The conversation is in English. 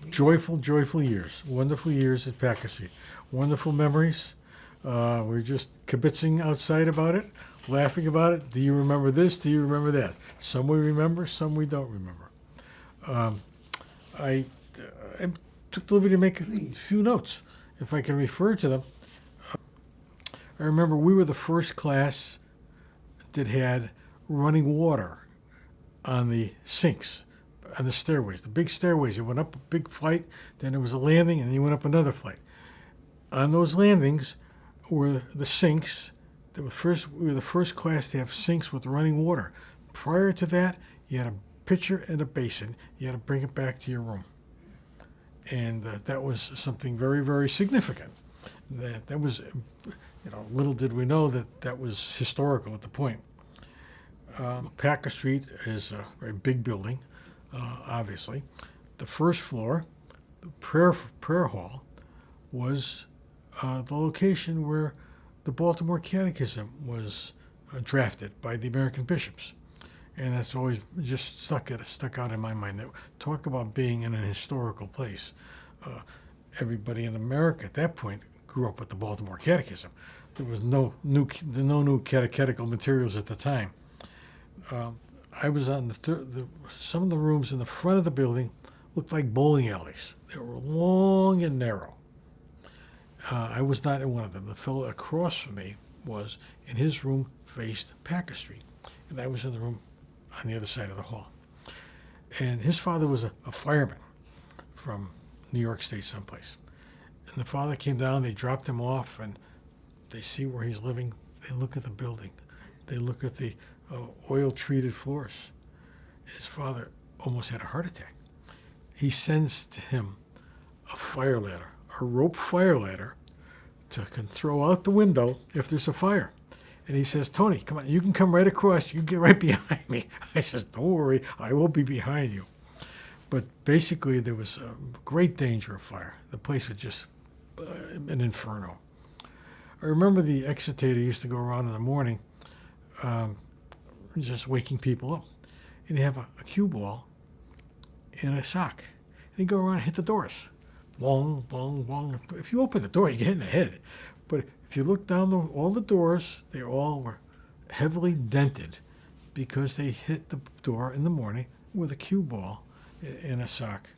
Joyful, joyful years. Wonderful years at Packer Street. Wonderful memories. We were just kibitzing outside about it, laughing about it. Do you remember this? Do you remember that? Some we remember, some we don't remember. I took the liberty to make a few notes, if I can refer to them. I remember we were the first class that had running water on the sinks, on the stairways, the big stairways. You went up a big flight, then there was a landing, and you went up another flight. On those landings were the sinks. We were the first class to have sinks with running water. Prior to that, you had a pitcher and a basin. You had to bring it back to your room. And that was something very, very significant. That was, little did we know that was historical at the point. Packer Street is a very big building, obviously. The first floor, the prayer hall, was the location where the Baltimore Catechism was drafted by the American bishops. And that's always just stuck out in my mind. That talk about being in an historical place. Everybody in America at that point grew up with the Baltimore Catechism. There was no new catechetical materials at the time. I was on some of the rooms in the front of the building looked like bowling alleys. They were long and narrow. I was not in one of them. The fellow across from me was, and his room faced Packer Street, and I was in the room on the other side of the hall. And his father was a fireman from New York State someplace. And the father came down, they dropped him off, and they see where he's living. They look at the building. They look at the oil-treated floors. His father almost had a heart attack. He sends to him a fire ladder, a rope fire ladder, to can throw out the window if there's a fire. And he says, Tony, come on, you can come right across. You get right behind me. I says, don't worry, I will be behind you. But basically, there was a great danger of fire. The place was just an inferno. I remember the excitator used to go around in the morning, just waking people up. And he'd have a cue ball and a sock. And he'd go around and hit the doors. Bong, bong, bong. If you open the door, you get hit in the head. But if you look down all the doors, they all were heavily dented because they hit the door in the morning with a cue ball and a sock.